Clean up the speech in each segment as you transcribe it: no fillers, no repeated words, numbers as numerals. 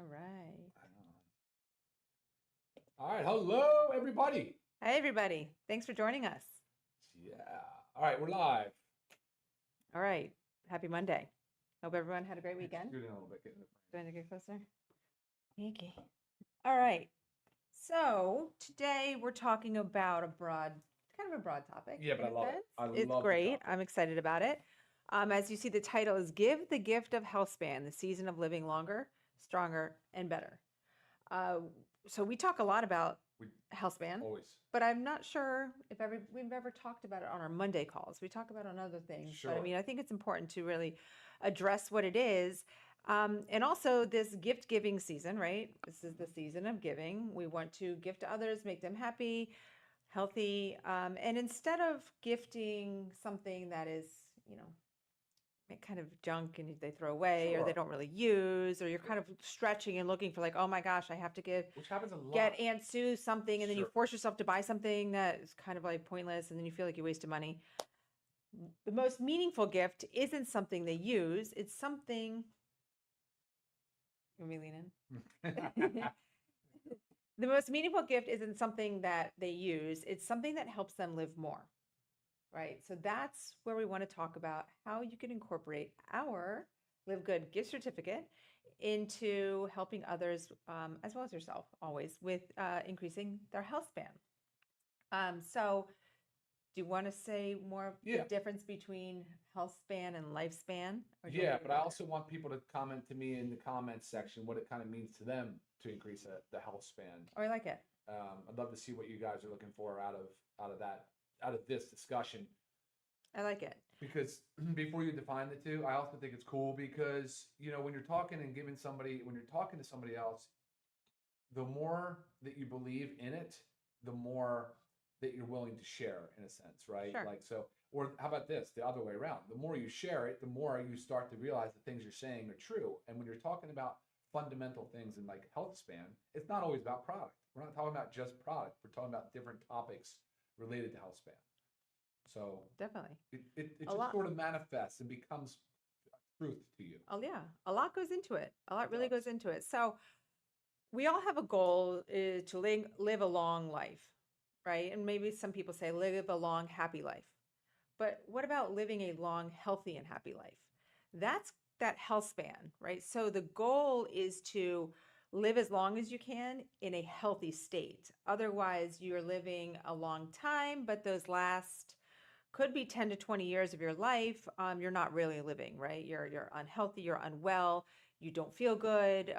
All right. All right. Hello, everybody. Hi, everybody. Thanks for joining us. Yeah. All right. We're live. All right. Happy Monday. Hope everyone had a great weekend. Scoot in a little bit. Get in the Do I need to get closer? Okay. All right. So today we're talking about kind of a broad topic. Yeah, but in I a love it. sense. I It's love the great. topic. I'm excited about it. As you see, the title is Give the Gift of Health Span, the season of living longer, stronger, and better. Uh, so we talk a lot about We health span, always. but I'm not sure if we've ever talked about it on our Monday calls. We talk about it on other things, but I Sure. mean, I think it's important to really address what it is. And also this gift giving season, right? This is the season of giving. We want to gift to others, make them happy, healthy. And instead of gifting something that is, you know, kind of junk and they throw away or they Sure. don't really use, or you're kind of stretching and looking for like, oh my gosh, I have to Which happens a lot. get Aunt Sue something, and then you Sure. force yourself to buy something that is kind of like pointless, and then you feel like you wasted money. The most meaningful gift isn't something they use, it's something. Let me lean in. The most meaningful gift isn't something that they use, it's something that helps them live more. Right. So that's where we want to talk about how you can incorporate our Live Good gift certificate into helping others, as well as yourself, always with increasing their health span. So, do you want to say more of the Yeah. difference between health span and lifespan? Or do you want Yeah, me to but I go also want people to comment to me in the comments section what it kind of means to them to increase the health span. there? Oh, I like it. I'd love to see what you guys are looking for out of this discussion. I like it. Because before you define the two, I also think it's cool because when you're talking and when you're talking to somebody else, the more that you believe in it, the more that you're willing to share in a sense, right? Sure. Like so, or how about this, the other way around? The more you share it, the more you start to realize the things you're saying are true. And when you're talking about fundamental things in like health span, it's not always about product. We're not talking about just product. We're talking about different topics related to health span. So Definitely. it A just lot. sort of manifests and becomes truth to you. Oh, yeah. A lot goes into it. A lot It really does. goes into it. So, we all have a goal to live a long life, right? And maybe some people say live a long, happy life. But what about living a long, healthy, and happy life? That's that health span, right? So the goal is to live as long as you can in a healthy state. Otherwise, you're living a long time, but those last could be 10 to 20 years of your life, you're not really living, right? You're unhealthy, you're unwell, you don't feel good,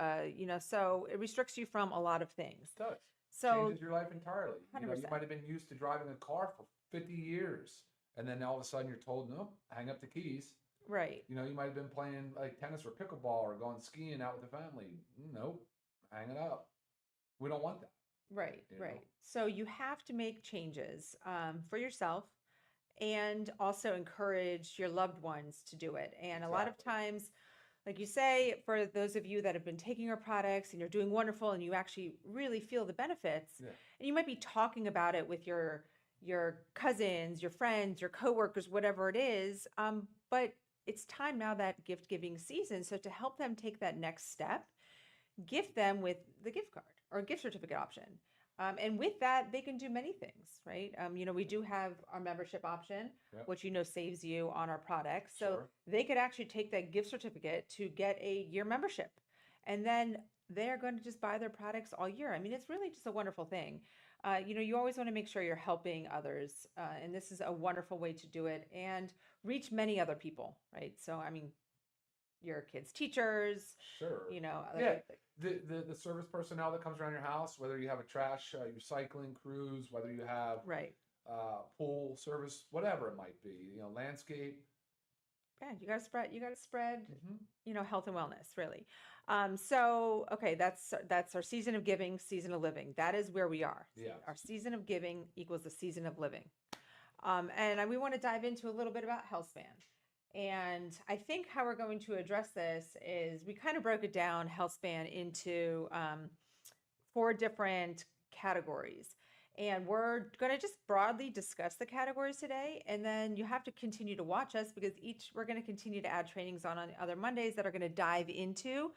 so it restricts you from a lot of things. It does. So Changes your life entirely. You 100%. might have been used to driving a car for 50 years, and then all of a sudden you're told, no, hang up the keys. Right. You might have been playing like tennis or pickleball or going skiing out with the family. Nope, hang it up. We don't want that. Right, You know? right. So you have to make changes for yourself and also encourage your loved ones to do it. And a lot of Exactly. times, like you say, for those of you that have been taking our products and you're doing wonderful and you actually really feel the benefits, Yeah. and you might be talking about it with your cousins, your friends, your coworkers, whatever it is. But it's time now, that gift giving season. So to help them take that next step, gift them with the gift card or gift certificate option. And with that, they can do many things, right? We do have our membership option, Yep. which saves you on our products. So Sure. they could actually take that gift certificate to get a year membership, and then they're going to just buy their products all year. I mean, it's really just a wonderful thing. You always want to make sure you're helping others, and this is a wonderful way to do it and reach many other people, right? So, I mean, your kids' teachers, Sure. other Yeah. The service personnel that comes around your house, whether you have a trash recycling crews, whether you have right. pool service, whatever it might be, landscape. Yeah, you got to spread, Mm-hmm. health and wellness, really. So okay, that's our season of giving, season of living. That is where we are. Yeah. Our season of giving equals the season of living. And we want to dive into a little bit about health span. And I think how we're going to address this is we kind of broke it down, health span, into 4 different categories. And we're going to just broadly discuss the categories today. And then you have to continue to watch us because we're going to continue to add trainings on other Mondays that are going to dive into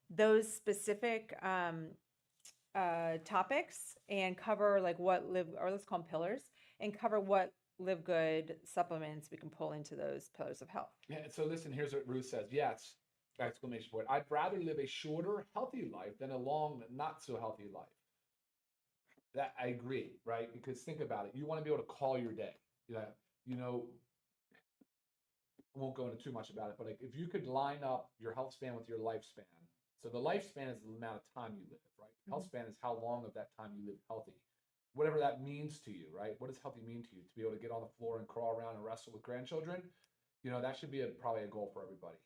those specific topics and cover like what live, or let's call them pillars, and cover what live good supplements we can pull into those pillars of health. Yeah. So listen, here's what Ruth says. Yes, exclamation point. I'd rather live a shorter, healthy life than a long, not so healthy life. That I agree, right? Because think about it. You want to be able to call your day. Yeah. You know, I won't go into too much about it, but like if you could line up your health span with your lifespan. So the lifespan is the amount of time you live, right? Health span is how long of that time you live healthy. Whatever that means to you, right? What does healthy mean to you? To be able to get on the floor and crawl around and wrestle with grandchildren, that should be probably a goal for everybody.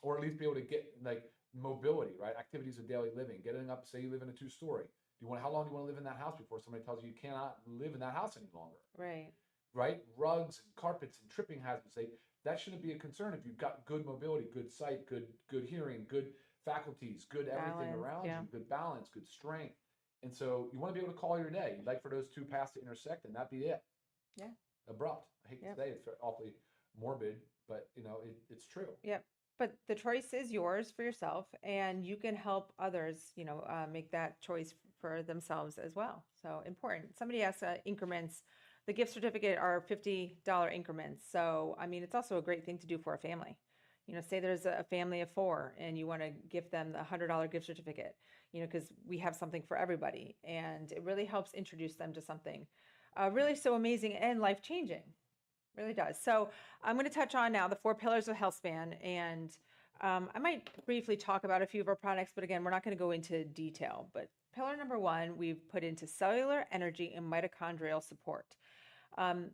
Or at least be able to get like mobility, right? Activities of daily living, getting up, say you live in a two-story. How long do you want to live in that house before somebody tells you cannot live in that house any longer? Right. Right? Rugs and carpets and tripping hazards. That shouldn't be a concern if you've got good mobility, good sight, good hearing, good faculties, good everything Balance, around yeah. you, good balance, good strength. And so you want to be able to call your day. You'd like for those two paths to intersect, and that be it. Yeah. Abrupt. I hate to Yep. say it's awfully morbid, but it's true. Yep. But the choice is yours for yourself, and you can help others, make that choice for themselves as well. So important. Somebody asked increments. The gift certificate are $50 increments. So, I mean, it's also a great thing to do for a family. Say there's a family of four and you want to gift them the $100 gift certificate, because we have something for everybody. And it really helps introduce them to something really so amazing and life changing. Really does. So I'm going to touch on now the 4 pillars of health span, and I might briefly talk about a few of our products, but again, we're not going to go into detail. But pillar number 1, we've put into cellular energy and mitochondrial support.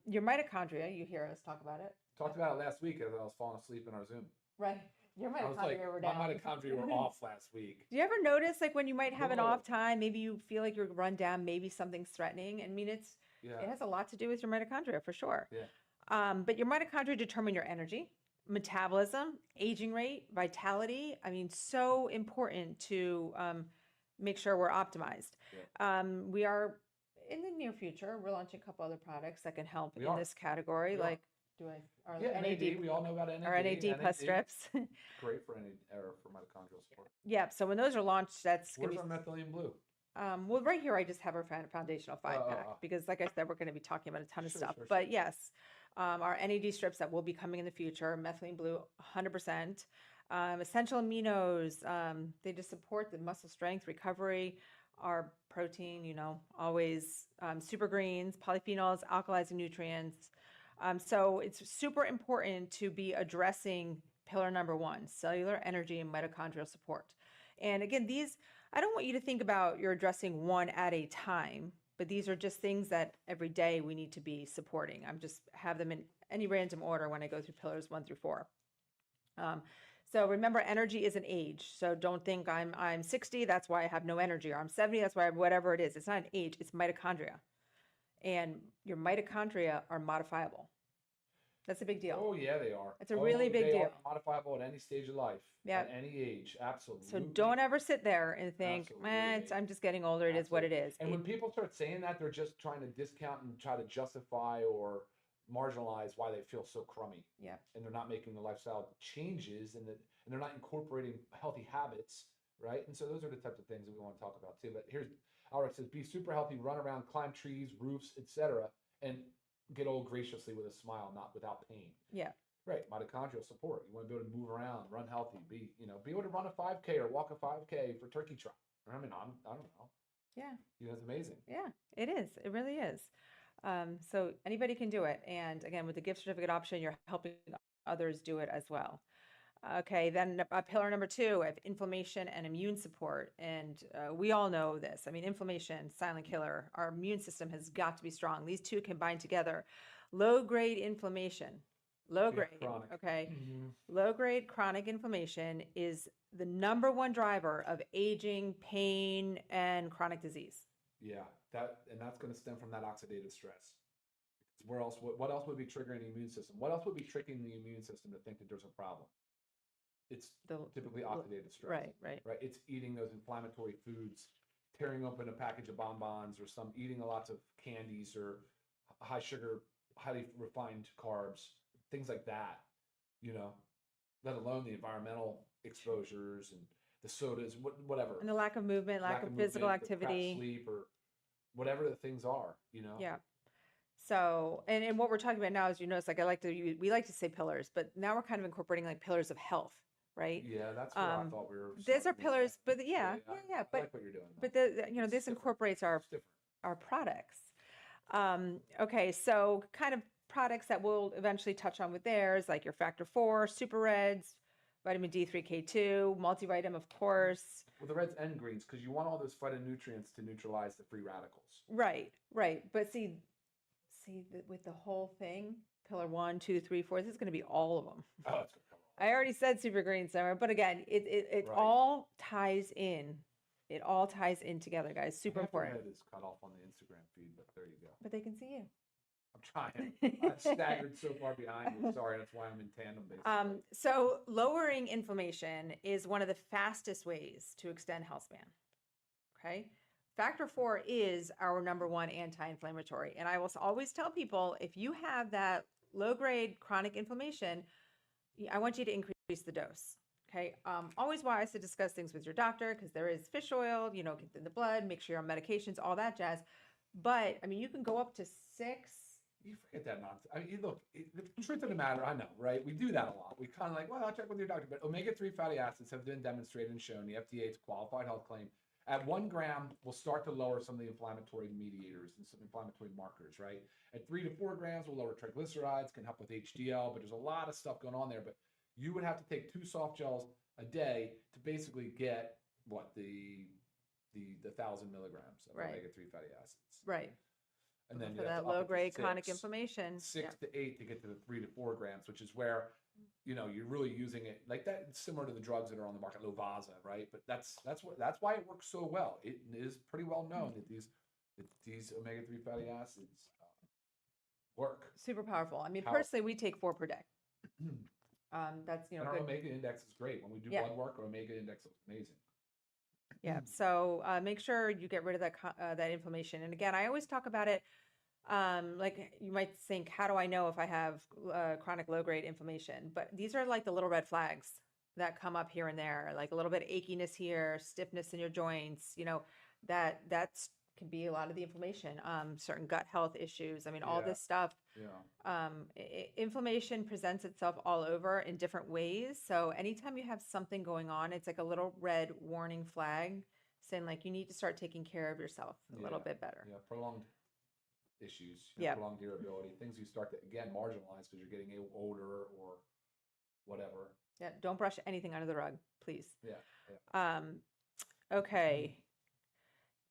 Your mitochondria, you hear us talk about it. Talked about it last week as I was falling asleep in our Zoom. Right. Your I was like, mitochondria were my down. mitochondria were off last week. Do you ever notice, like, when you might have an Whoa. off time, maybe you feel like you're run down, maybe something's threatening? I mean, it has a lot to do with your mitochondria for sure. Yeah. But your mitochondria determine your energy, metabolism, aging rate, vitality. I mean, so important to make sure we're optimized. Yeah. We are, in the near future, we're launching a couple other products that can help We in are. this category. We are. Like, our Yeah, NAD, NAD. We all know about NAD. our NAD plus strips. Great for for mitochondrial support. Yeah, so when those are launched, that's going Where's to be. our methylene blue? Well, right here, I just have our foundational 5-pack because, like I said, we're going to be talking about a ton of stuff. But yes, our NAD strips that will be coming in the future, methylene blue, 100%. Essential aminos, they just support the muscle strength, recovery. Our protein, always super greens, polyphenols, alkalizing nutrients. So it's super important to be addressing pillar number 1, cellular energy and mitochondrial support. And again, I don't want you to think about you're addressing one at a time, but these are just things that every day we need to be supporting. I'm just have them in any random order when I go through pillars 1 through 4. So remember, energy is an age. So don't think I'm 60, that's why I have no energy, or I'm 70, that's why I have whatever it is. It's not an age, it's mitochondria. And your mitochondria are modifiable. That's a big deal. Oh yeah, they are. It's a really big deal. They are modifiable at any stage of life. Yeah. At any age, absolutely. So don't ever sit there and think, I'm just getting older. It is what it is. And when people start saying that, they're just trying to discount and try to justify or marginalize why they feel so crummy. Yeah. And they're not making the lifestyle changes, and they're not incorporating healthy habits, right? And so those are the types of things that we want to talk about too. But here's Alric says, be super healthy, run around, climb trees, roofs, etc., and get old graciously with a smile, not without pain. Yeah. Right, mitochondrial support. You want to be able to move around, run healthy, be able to run a 5K or walk a 5K for turkey trot. I mean, I don't know. Yeah. It's amazing. Yeah, it is. It really is. So anybody can do it. And again, with the gift certificate option, you're helping others do it as well. Okay, then pillar number 2, I have inflammation and immune support. And we all know this. I mean, inflammation, silent killer. Our immune system has got to be strong. These two combine together. Low-grade inflammation. Low-grade, chronic. Okay. Mm-hmm. Low-grade chronic inflammation is the number 1 driver of aging, pain, and chronic disease. Yeah, that's going to stem from that oxidative stress. Where else? What else would be triggering the immune system? What else would be tricking the immune system to think that there's a problem? It's typically oxidative stress. Right. It's eating those inflammatory foods, tearing open a package of bonbons, or eating lots of candies or high sugar, highly refined carbs, things like that. Let alone the environmental exposures and the sodas, whatever, And the lack of movement, lack of physical movement, the crap activity. sleep, or whatever the things are, Yeah. So, and what we're talking about now is, you notice, like we like to say pillars, but now we're kind of incorporating like pillars of health, right? Yeah, that's where I thought we were. These are starting with pillars, that. but yeah. I But like what you're doing. but though. this It's different. incorporates It's different. our products. Okay, so kind of products that we'll eventually touch on with theirs, like your Factor 4, Super Reds, vitamin D3, K2, multivitamin, of course. Well, the reds and greens, because you want all those phytonutrients to neutralize the free radicals. Right. But with the whole thing, pillar 1, 2, 3, 4, this is going to be all of them. Oh, it's gonna come. I already said super green summer, but again, it Right. all ties in. It all ties in together, guys. Super Half your important. head is cut off on the Instagram feed, but there you go. But they can see you. I'm trying. I've staggered so far behind you. Sorry, that's why I'm in tandem, basically. So lowering inflammation is one of the fastest ways to extend health span. Okay. Factor 4 is our number one anti-inflammatory. And I will always tell people, if you have that low-grade chronic inflammation, I want you to increase the dose. Okay. Always wise to discuss things with your doctor, because there is fish oil, get in the blood, make sure you're on medications, all that jazz. But I mean, you can go up to 6. You forget that nonsense. I mean, look, the truth of the matter, I know, right? We do that a lot. We kind of like, well, I'll check with your doctor. But omega-3 fatty acids have been demonstrated and shown, the FDA's qualified health claim, at 1 gram will start to lower some of the inflammatory mediators and some inflammatory markers, right? At 3 to 4 grams will lower triglycerides, can help with HDL, but there's a lot of stuff going on there. But you would have to take 2 soft gels a day to basically get the 1,000 milligrams of Right. omega-3 fatty acids. Right. And then For you have that to up it to low-grade chronic 6, inflammation. 6 to 8 to get to the 3 to 4 grams, which is where you're really using it like that. It's similar to the drugs that are on the market, Lovasa, right? But that's why it works so well. It is pretty well known that these omega-3 fatty acids work. Super powerful. I mean, Powerful. personally, we take 4 per day. That's And our good. omega index is great. When we do blood work, our omega index looks amazing. Yeah. So make sure you get rid of that inflammation. And again, I always talk about it. Like you might think, how do I know if I have chronic low-grade inflammation? But these are like the little red flags that come up here and there, like a little bit of achiness here, stiffness in your joints. That's can be a lot of the inflammation. Certain gut health issues. I mean, all this stuff. Yeah. Inflammation presents itself all over in different ways. So anytime you have something going on, it's like a little red warning flag saying like you need to start taking care of yourself a little bit better. Yeah, prolonged issues, Yeah. prolonged irritability, things you start to, again, marginalize because you're getting older or whatever. Yeah, don't brush anything under the rug, please. Yeah. Okay.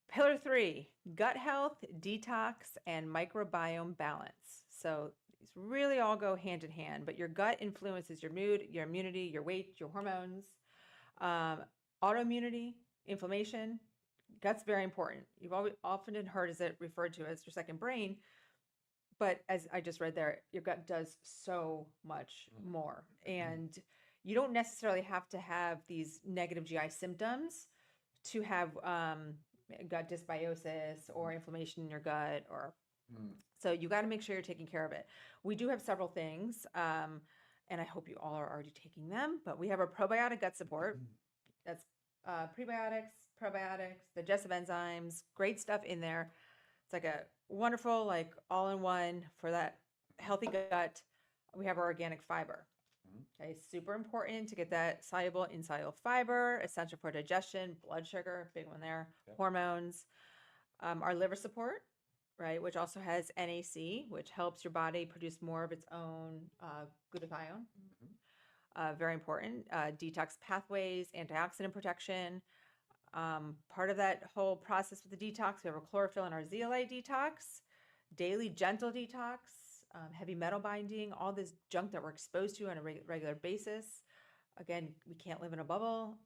Pillar 3, gut health, detox, and microbiome balance. So these really all go hand in hand, but your gut influences your mood, your immunity, your weight, your hormones, autoimmunity, inflammation. Gut's very important. You've often heard it referred to as your second brain, but as I just read there, your gut does so much more. And you don't necessarily have to have these negative GI symptoms to have gut dysbiosis or inflammation in your gut, so you got to make sure you're taking care of it. We do have several things, and I hope you all are already taking them, but we have our probiotic gut support. That's prebiotics, probiotics, digestive enzymes, great stuff in there. It's like a wonderful, like all-in-one for that healthy gut. We have our organic fiber. Okay, super important to get that soluble, insoluble fiber, essential for digestion, blood sugar, big one there, hormones. Our liver support, right, which also has NAC, which helps your body produce more of its own glutathione. Very important. Detox pathways, antioxidant protection. Part of that whole process with the detox, we have our chlorophyll and our zeolite detox, daily gentle detox, heavy metal binding, all this junk that we're exposed to on a regular basis. Again, we can't live in a bubble,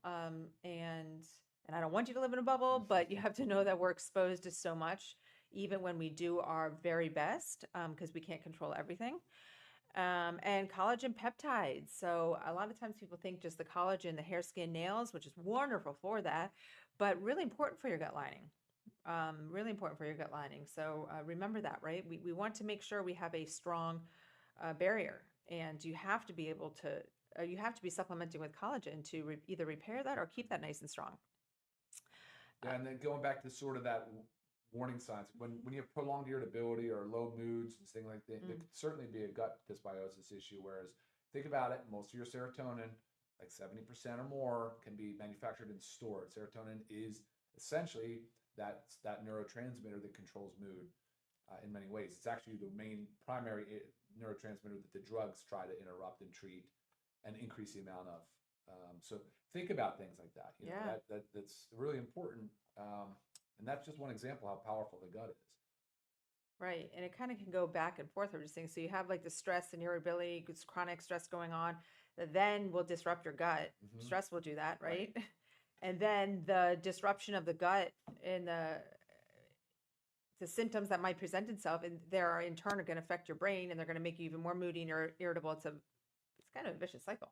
and I don't want you to live in a bubble, but you have to know that we're exposed to so much, even when we do our very best, because we can't control everything. And collagen peptides. So a lot of times people think just the collagen, the hair, skin, nails, which is wonderful for that, but really important for your gut lining. Really important for your gut lining. So remember that, right? We want to make sure we have a strong barrier, and you have to be able to you have to be supplementing with collagen to either repair that or keep that nice and strong. Yeah, and then going back to sort of that warning signs, when you have prolonged irritability or low moods and things like that, there could certainly be a gut dysbiosis issue. Whereas think about it, most of your serotonin, like 70% or more, can be manufactured and stored. Serotonin is essentially that neurotransmitter that controls mood in many ways. It's actually the main primary neurotransmitter that the drugs try to interrupt and treat and increase the amount of. So think about things like that. You know, that's really important. And that's just one example how powerful the gut is. Right. And it kind of can go back and forth. We're just saying, so you have like the stress and irritability, it's chronic stress going on, that then will disrupt your gut. Stress will do that, right? And then the disruption of the gut and the symptoms that might present itself, and they're in turn are going to affect your brain, and they're going to make you even more moody and irritable. It's kind of a vicious cycle.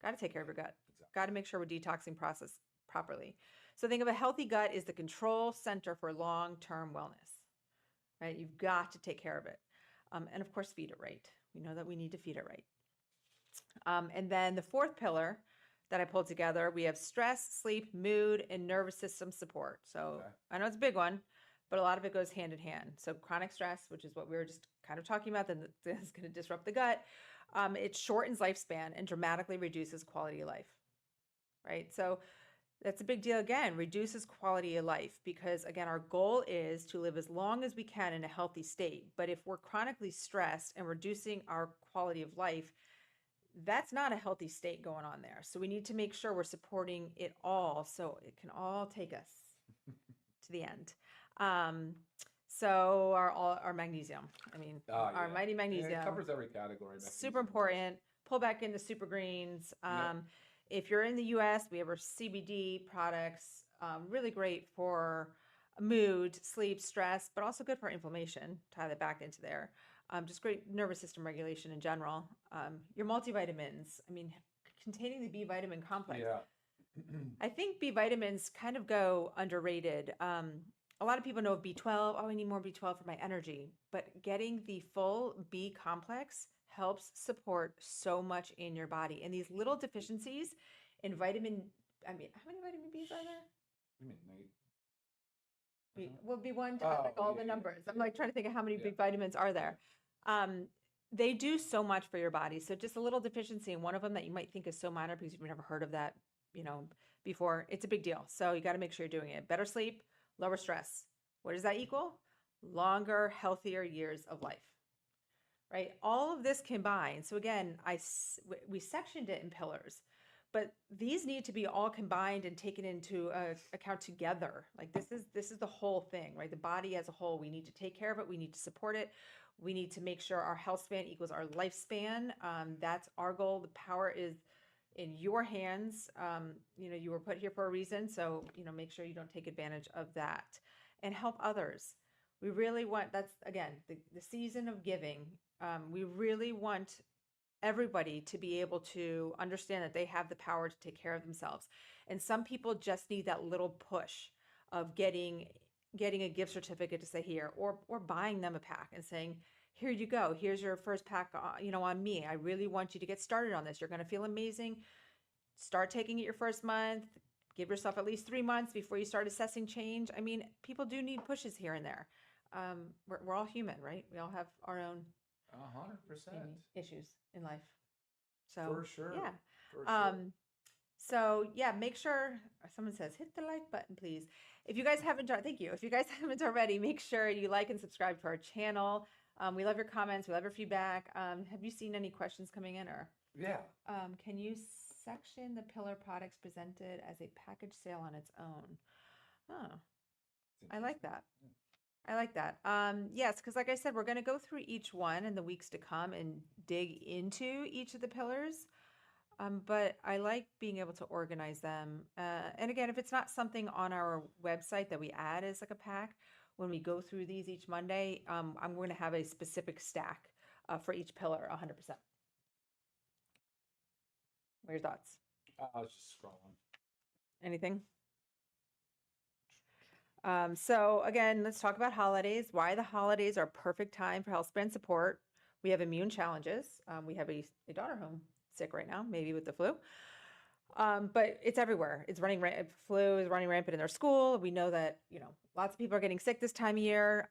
Got to take care of your gut. Exactly. Got to make sure we're detoxing process properly. So think of a healthy gut is the control center for long-term wellness, right? You've got to take care of it. And of course, feed it right. We know that we need to feed it right. And then the fourth pillar that I pulled together, we have stress, sleep, mood, and nervous system support. So I know it's a big one, but a lot of it goes hand in hand. So chronic stress, which is what we were just kind of talking about, that is going to disrupt the gut. It shortens lifespan and dramatically reduces quality of life, right? So that's a big deal. Again, reduces quality of life because, again, our goal is to live as long as we can in a healthy state. But if we're chronically stressed and reducing our quality of life, that's not a healthy state going on there. So we need to make sure we're supporting it all so it can all take us to the end. So our magnesium, our mighty magnesium. Yeah, it covers every category. Super important. Pull back into super greens. If you're in the US, we have our CBD products, really great for mood, sleep, stress, but also good for inflammation. Tie that back into there. Just great nervous system regulation in general. Your multivitamins, containing the B vitamin complex. Yeah. I think B vitamins kind of go underrated. A lot of people know of B12. Oh, I need more B12 for my energy. But getting the full B complex helps support so much in your body. And these little deficiencies in vitamin, how many vitamin Bs are there? You mean Well, B1 to have all the numbers. I'm like trying to think of how many big vitamins are there. They do so much for your body. So just a little deficiency in one of them that you might think is so minor because you've never heard of that, before, it's a big deal. So you got to make sure you're doing it. Better sleep, lower stress. What does that equal? Longer, healthier years of life, right? All of this combined. So again, we sectioned it in pillars, but these need to be all combined and taken into account together. Like this is the whole thing, right? The body as a whole, we need to take care of it. We need to support it. We need to make sure our health span equals our lifespan. That's our goal. The power is in your hands. You were put here for a reason. So, make sure you don't take advantage of that and help others. We really want, that's again, the season of giving. We really want everybody to be able to understand that they have the power to take care of themselves. And some people just need that little push of getting a gift certificate to say here, or buying them a pack and saying, here you go. Here's your first pack, on me. I really want you to get started on this. You're going to feel amazing. Start taking it your first month. Give yourself at least 3 months before you start assessing change. People do need pushes here and there. We're all human, right? We all have our own 100% issues in life. So for sure. Yeah. For sure. So yeah, make sure someone says, hit the like button, please. If you guys haven't, thank you. If you guys haven't already, make sure you like and subscribe to our channel. We love your comments. We love your feedback. Have you seen any questions coming in or? Yeah. Can you section the pillar products presented as a package sale on its own? Oh, I like that. Yeah. I like that. Yes, because like I said, we're going to go through each one in the weeks to come and dig into each of the pillars. But I like being able to organize them. And again, if it's not something on our website that we add as like a pack, when we go through these each Monday, I'm going to have a specific stack for each pillar, 100%. What are your thoughts? I was just scrolling. Anything? So again, let's talk about holidays. Why the holidays are perfect time for health span support. We have immune challenges. We have a daughter home sick right now, maybe with the flu. But it's everywhere. It's flu is running rampant in their school. We know that, lots of people are getting sick this time of year.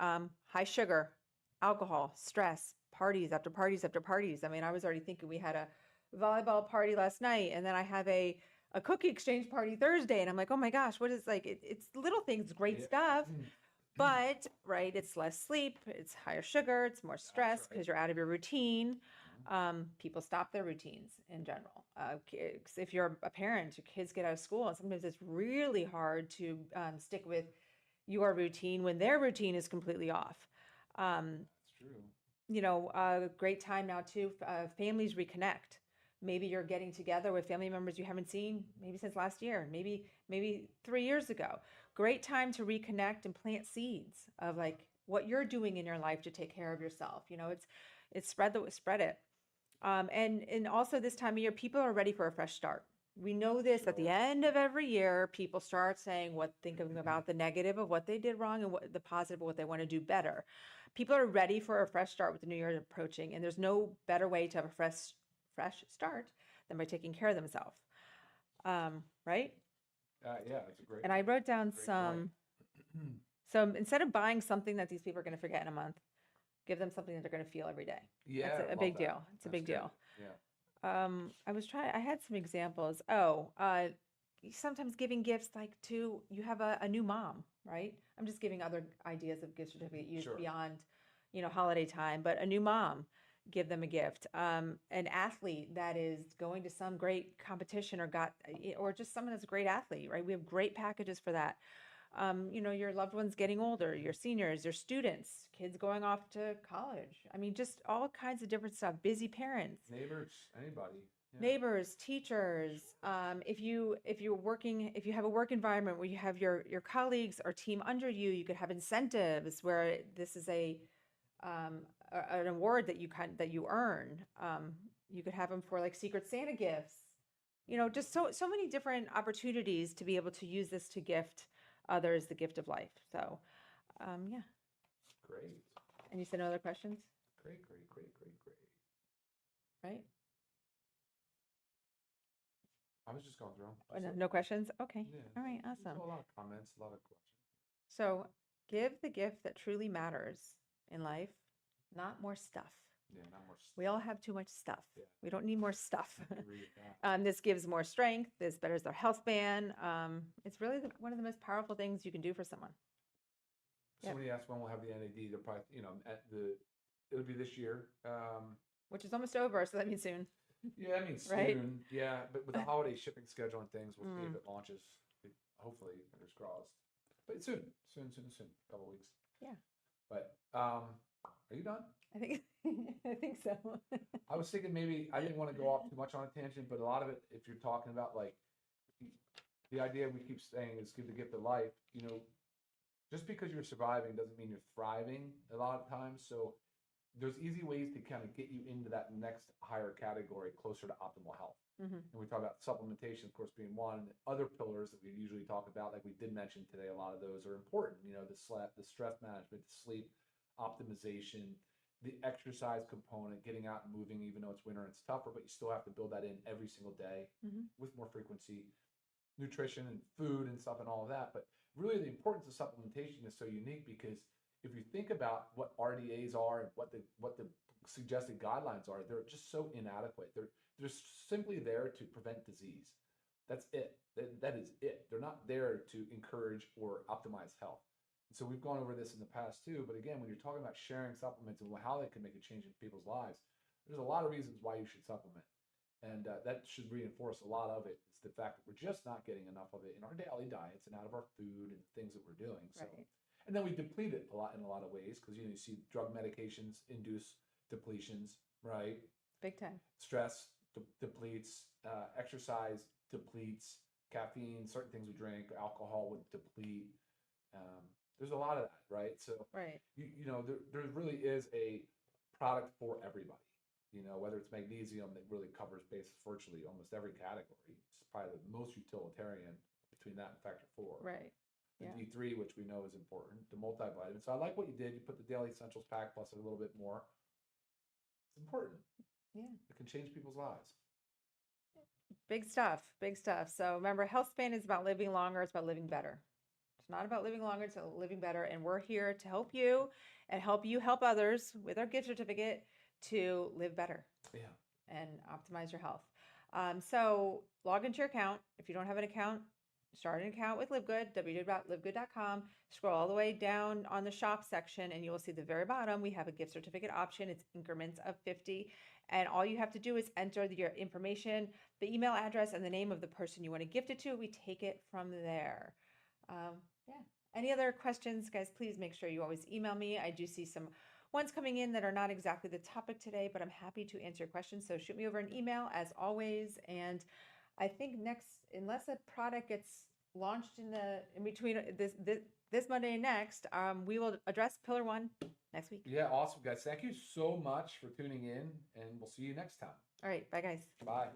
High sugar, alcohol, stress, parties after parties after parties. I mean, I was already thinking we had a volleyball party last night, and then I have a cookie exchange party Thursday, and I'm like, oh my gosh, what is like? It's little things, great Yeah. stuff, but right, it's less sleep, it's higher sugar, it's more stress because you're out of your routine. People stop their routines in general. If you're a parent, your kids get out of school, and sometimes it's really hard to stick with your routine when their routine is completely off. That's true. A great time now too. Families reconnect. Maybe you're getting together with family members you haven't seen maybe since last year, maybe 3 years ago. Great time to reconnect and plant seeds of like what you're doing in your life to take care of yourself. It's spread it. And also this time of year, people are ready for a fresh start. We know this at the end of every year, people start saying thinking about the negative of what they did wrong and what the positive of what they want to do better. People are ready for a fresh start with the new year approaching, and there's no better way to have a fresh start than by taking care of themselves. Right? Yeah, that's a great. And I wrote down great some. So instead of buying something that these people are going to forget in a month, give them something that they're going to feel every day. Yeah, That's a big deal. It's a big deal. Yeah. I had some examples. Sometimes giving gifts like you have a new mom, right? I'm just giving other ideas of gift certificate used beyond, holiday time, but a new mom, give them a gift. An athlete that is going to some great competition or just someone that's a great athlete, right? We have great packages for that. Your loved ones getting older, your seniors, your students, kids going off to college. I mean, just all kinds of different stuff. Busy parents, neighbors, anybody. Yeah. Neighbors, teachers. If you have a work environment where you have your colleagues or team under you, you could have incentives where this is an award that you earn. You could have them for like Secret Santa gifts. Just so many different opportunities to be able to use this to gift others the gift of life. So, yeah. Great. And you said no other questions? Great. Right? I was just going through them. No questions? Okay. Yeah. All right. Awesome. A lot of comments, a lot of questions. So, give the gift that truly matters in life, not more stuff. Yeah, not more stuff. We all have too much stuff. Yeah. We don't need more stuff. I agree with that. This gives more strength. This betters their health span. It's really one of the most powerful things you can do for someone. Somebody asked when we'll have the NAD. They'll probably, it'll be this year. Which is almost over, so that means soon. Yeah, I mean soon. Right? Yeah, but with the holiday shipping schedule and things, we'll see if it launches. Hopefully, fingers crossed. But soon. A couple weeks. Yeah. But are you done? I think so. I was thinking maybe I didn't want to go off too much on a tangent, but a lot of it, if you're talking about like the idea we keep saying is give the gift of life, just because you're surviving doesn't mean you're thriving a lot of times. So there's easy ways to kind of get you into that next higher category, closer to optimal health. Mm-hmm. And we talk about supplementation, of course, being one. Other pillars that we usually talk about, like we did mention today, a lot of those are important. The stress management, the sleep optimization, the exercise component, getting out and moving, even though it's winter and it's tougher, but you still have to build that in every single day with more frequency, nutrition and food and stuff and all of that. But really the importance of supplementation is so unique because if you think about what RDAs are and what the suggested guidelines are, they're just so inadequate. They're simply there to prevent disease. That's it. That is it. They're not there to encourage or optimize health. And so we've gone over this in the past too, but again, when you're talking about sharing supplements and how they can make a change in people's lives, there's a lot of reasons why you should supplement. And that should reinforce a lot of it. It's the fact that we're just not getting enough of it in our daily diets and out of our food and things that we're doing. So, right. And then we deplete it a lot in a lot of ways because you see drug medications induce depletions, right? Big time. Stress depletes, exercise depletes, caffeine, certain things we drink, alcohol would deplete. There's a lot of that, right? So, right. There really is a product for everybody. Whether it's magnesium that really covers virtually almost every category. It's probably the most utilitarian between that and factor 4. Right. The D3, which we know is important, the multivitamin. So I like what you did. You put the daily essentials pack plus a little bit more. It's important. Yeah. It can change people's lives. Big stuff, big stuff. So remember, health span is about living longer. It's about living better. It's not about living longer. It's about living better. And we're here to help you and help you help others with our gift certificate to live better Yeah. and optimize your health. So log into your account. If you don't have an account, start an account with LiveGood, www.livegood.com. Scroll all the way down on the shop section and you will see the very bottom. We have a gift certificate option. It's increments of 50. And all you have to do is enter your information, the email address, and the name of the person you want to gift it to. We take it from there. Yeah. Any other questions, guys? Please make sure you always email me. I do see some ones coming in that are not exactly the topic today, but I'm happy to answer your questions. So shoot me over an email as always. And I think next, unless a product gets launched in between this Monday and next, we will address Pillar 1 next week. Yeah, awesome, guys. Thank you so much for tuning in, and we'll see you next time. All right. Bye, guys. Bye.